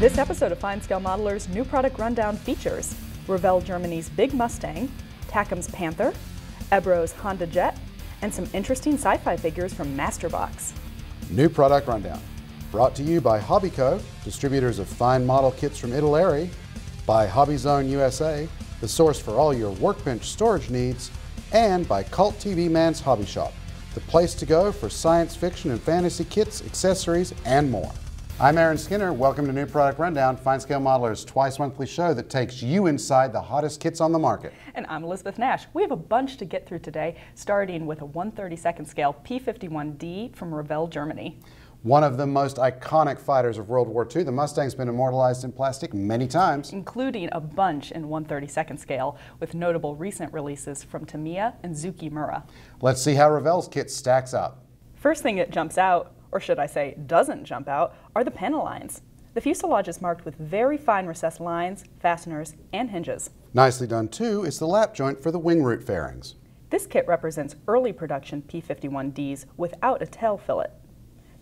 This episode of FineScale Modeler's New Product Rundown features Revell Germany's Big Mustang, Takom's Panther, Ebbro's HondaJet, and some interesting sci-fi figures from Masterbox. New Product Rundown, brought to you by Hobbyco, distributors of fine model kits from Italy, by HobbyZone USA, the source for all your workbench storage needs, and by Cult TV Man's Hobby Shop, the place to go for science fiction and fantasy kits, accessories, and more. I'm Aaron Skinner. Welcome to New Product Rundown, FineScale Modeler's twice-monthly show that takes you inside the hottest kits on the market. And I'm Elizabeth Nash. We have a bunch to get through today, starting with a 1/32 scale P-51D from Revell, Germany. One of the most iconic fighters of World War II, the Mustang's been immortalized in plastic many times. Including a bunch in 1/32 scale, with notable recent releases from Tamiya and Zuki Mura. Let's see how Revell's kit stacks up. First thing that jumps out, or should I say doesn't jump out, are the panel lines. The fuselage is marked with very fine recessed lines, fasteners, and hinges. Nicely done too is the lap joint for the wing root fairings. This kit represents early production P-51Ds without a tail fillet.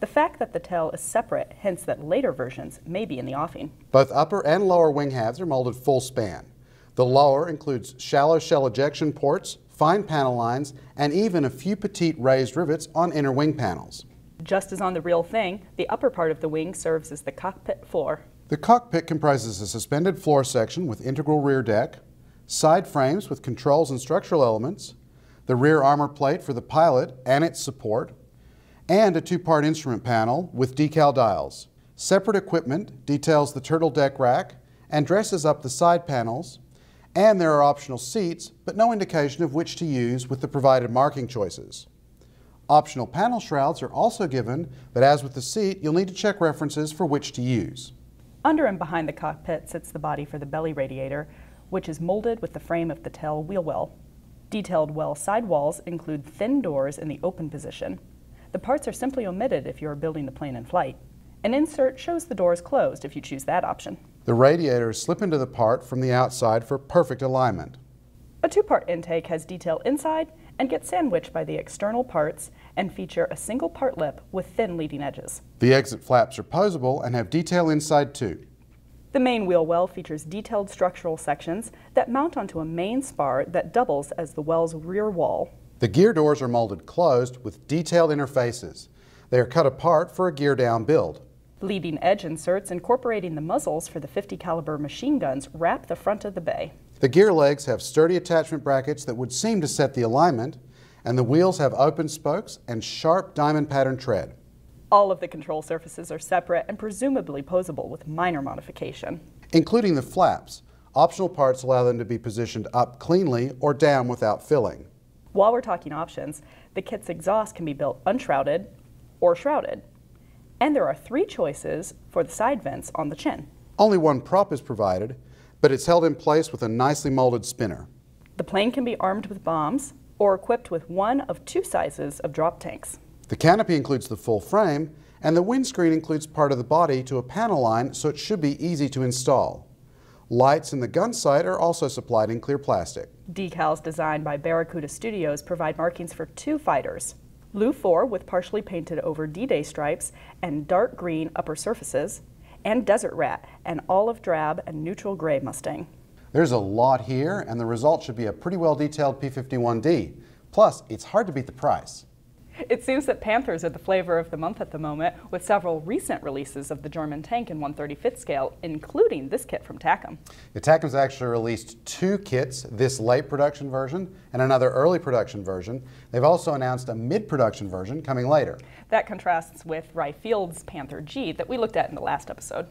The fact that the tail is separate hints that later versions may be in the offing. Both upper and lower wing halves are molded full span. The lower includes shallow shell ejection ports, fine panel lines, and even a few petite raised rivets on inner wing panels. Just as on the real thing, the upper part of the wing serves as the cockpit floor. The cockpit comprises a suspended floor section with integral rear deck, side frames with controls and structural elements, the rear armor plate for the pilot and its support, and a two-part instrument panel with decal dials. Separate equipment details the turtle deck rack and dresses up the side panels, and there are optional seats, but no indication of which to use with the provided marking choices. Optional panel shrouds are also given, but as with the seat, you'll need to check references for which to use. Under and behind the cockpit sits the body for the belly radiator, which is molded with the frame of the tail wheel well. Detailed well sidewalls include thin doors in the open position. The parts are simply omitted if you are building the plane in flight. An insert shows the doors closed if you choose that option. The radiators slip into the part from the outside for perfect alignment. A two-part intake has detail inside and gets sandwiched by the external parts and feature a single part lip with thin leading edges. The exit flaps are posable and have detail inside too. The main wheel well features detailed structural sections that mount onto a main spar that doubles as the well's rear wall. The gear doors are molded closed with detailed interfaces. They are cut apart for a gear down build. Leading edge inserts incorporating the muzzles for the 50 caliber machine guns wrap the front of the bay. The gear legs have sturdy attachment brackets that would seem to set the alignment, and the wheels have open spokes and sharp diamond pattern tread. All of the control surfaces are separate and presumably posable with minor modification. Including the flaps, optional parts allow them to be positioned up cleanly or down without filling. While we're talking options, the kit's exhaust can be built unshrouded or shrouded. And there are three choices for the side vents on the chin. Only one prop is provided, but it's held in place with a nicely molded spinner. The plane can be armed with bombs or equipped with one of two sizes of drop tanks. The canopy includes the full frame, and the windscreen includes part of the body to a panel line, so it should be easy to install. Lights in the gun sight are also supplied in clear plastic. Decals designed by Barracuda Studios provide markings for two fighters. Lu 4 with partially painted over D-Day stripes and dark green upper surfaces, and Desert Rat, an olive drab and neutral gray Mustang. There's a lot here, and the result should be a pretty well detailed P-51D. Plus, it's hard to beat the price. It seems that Panthers are the flavor of the month at the moment, with several recent releases of the German tank in 1/35 scale, including this kit from Takom. Takom's actually released two kits, this late production version and another early production version. They've also announced a mid-production version coming later. That contrasts with Revell's Panther G that we looked at in the last episode.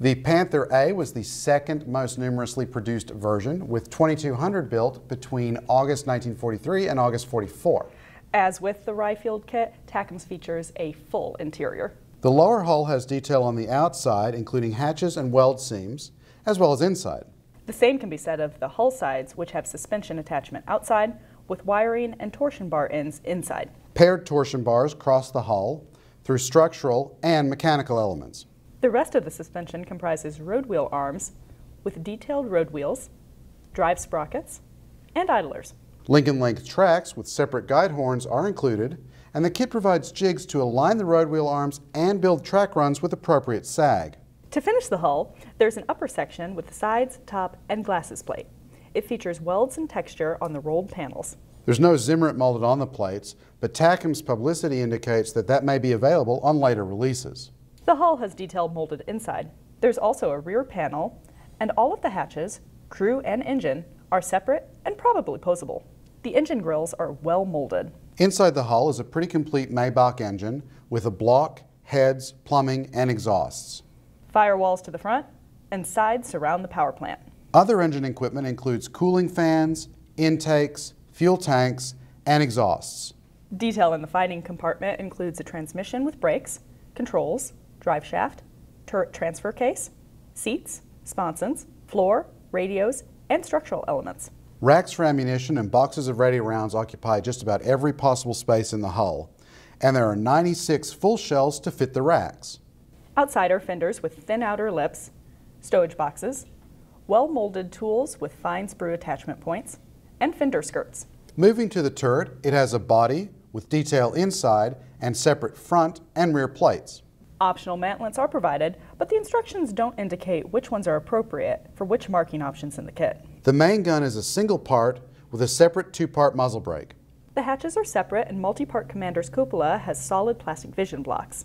The Panther A was the second most numerously produced version, with 2,200 built between August 1943 and August 44. As with the Revell kit, Takom's features a full interior. The lower hull has detail on the outside, including hatches and weld seams, as well as inside. The same can be said of the hull sides, which have suspension attachment outside, with wiring and torsion bar ends inside. Paired torsion bars cross the hull through structural and mechanical elements. The rest of the suspension comprises road wheel arms with detailed road wheels, drive sprockets, and idlers. Lincoln-length tracks with separate guide horns are included, and the kit provides jigs to align the road wheel arms and build track runs with appropriate sag. To finish the hull, there's an upper section with the sides, top, and glasses plate. It features welds and texture on the rolled panels. There's no Zimmerit molded on the plates, but Takom's publicity indicates that that may be available on later releases. The hull has detailed molded inside. There's also a rear panel, and all of the hatches, crew and engine, are separate and probably posable. The engine grills are well molded. Inside the hull is a pretty complete Maybach engine with a block, heads, plumbing, and exhausts. Firewalls to the front, and sides surround the power plant. Other engine equipment includes cooling fans, intakes, fuel tanks, and exhausts. Detail in the fighting compartment includes a transmission with brakes, controls, drive shaft, turret transfer case, seats, sponsons, floor, radios, and structural elements. Racks for ammunition and boxes of radio rounds occupy just about every possible space in the hull, and there are 96 full shells to fit the racks. Outside are fenders with thin outer lips, stowage boxes, well-molded tools with fine sprue attachment points, and fender skirts. Moving to the turret, it has a body with detail inside and separate front and rear plates. Optional mantlets are provided, but the instructions don't indicate which ones are appropriate for which marking options in the kit. The main gun is a single part with a separate two-part muzzle brake. The hatches are separate, and multi-part commander's cupola has solid plastic vision blocks.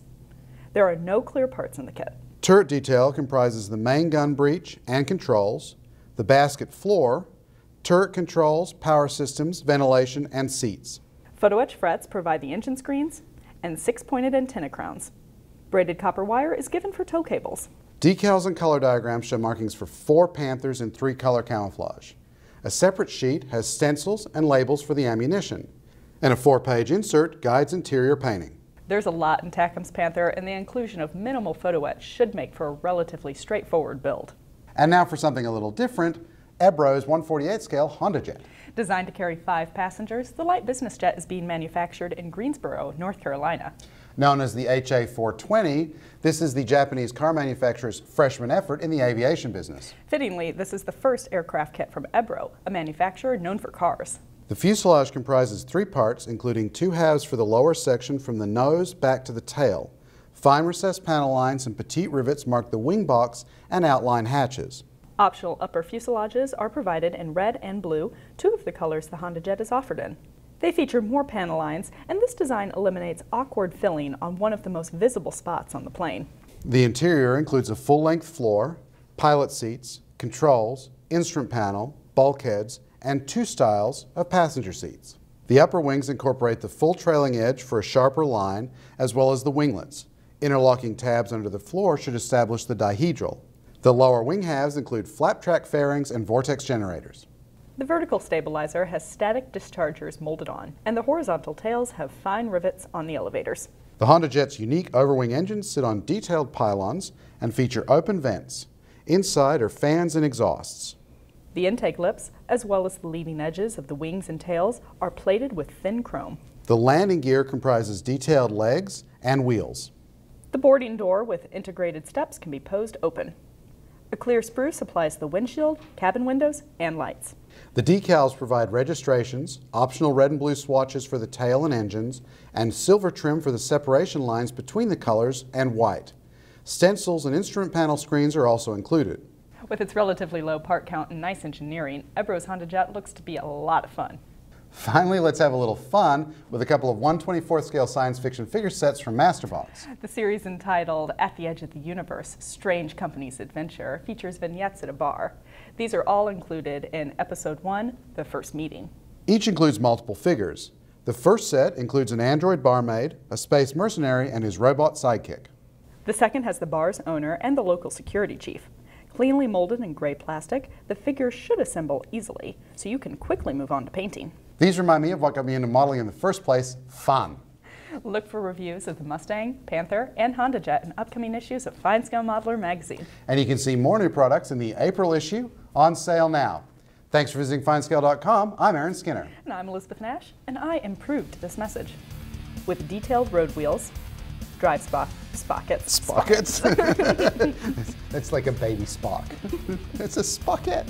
There are no clear parts in the kit. Turret detail comprises the main gun breech and controls, the basket floor, turret controls, power systems, ventilation, and seats. Photo etch frets provide the engine screens and 6-pointed antenna crowns. Braided copper wire is given for tow cables. Decals and color diagrams show markings for 4 Panthers in 3 color camouflage. A separate sheet has stencils and labels for the ammunition, and a 4-page insert guides interior painting. There's a lot in Takom's Panther, and the inclusion of minimal photo etch should make for a relatively straightforward build. And now for something a little different, Ebbro's 1/48 scale HondaJet. Designed to carry 5 passengers, the light business jet is being manufactured in Greensboro, North Carolina. Known as the HA-420, this is the Japanese car manufacturer's freshman effort in the aviation business. Fittingly, this is the first aircraft kit from Ebbro, a manufacturer known for cars. The fuselage comprises 3 parts, including 2 halves for the lower section from the nose back to the tail. Fine recessed panel lines and petite rivets mark the wing box and outline hatches. Optional upper fuselages are provided in red and blue, 2 of the colors the HondaJet is offered in. They feature more panel lines, and this design eliminates awkward filling on one of the most visible spots on the plane. The interior includes a full-length floor, pilot seats, controls, instrument panel, bulkheads, and 2 styles of passenger seats. The upper wings incorporate the full trailing edge for a sharper line, as well as the winglets. Interlocking tabs under the floor should establish the dihedral. The lower wing halves include flap track fairings and vortex generators. The vertical stabilizer has static dischargers molded on, and the horizontal tails have fine rivets on the elevators. The HondaJet's unique overwing engines sit on detailed pylons and feature open vents. Inside are fans and exhausts. The intake lips, as well as the leading edges of the wings and tails, are plated with thin chrome. The landing gear comprises detailed legs and wheels. The boarding door with integrated steps can be posed open. A clear sprue supplies the windshield, cabin windows, and lights. The decals provide registrations, optional red and blue swatches for the tail and engines, and silver trim for the separation lines between the colors and white. Stencils and instrument panel screens are also included. With its relatively low part count and nice engineering, Ebbro's HondaJet looks to be a lot of fun. Finally, let's have a little fun with a couple of 1/24 scale science fiction figure sets from Masterbox. The series entitled At the Edge of the Universe, Strange Company's Adventure features vignettes at a bar. These are all included in Episode 1, The First Meeting. Each includes multiple figures. The first set includes an android barmaid, a space mercenary, and his robot sidekick. The second has the bar's owner and the local security chief. Cleanly molded in gray plastic, the figures should assemble easily, so you can quickly move on to painting. These remind me of what got me into modeling in the first place, fun. Look for reviews of the Mustang, Panther, and HondaJet in upcoming issues of FineScale Modeler magazine. And you can see more new products in the April issue, on sale now. Thanks for visiting FineScale.com. I'm Aaron Skinner. And I'm Elizabeth Nash, and I improved this message. With detailed road wheels, drive sprockets. Sprockets? It's like a baby Spock. It's a spocket.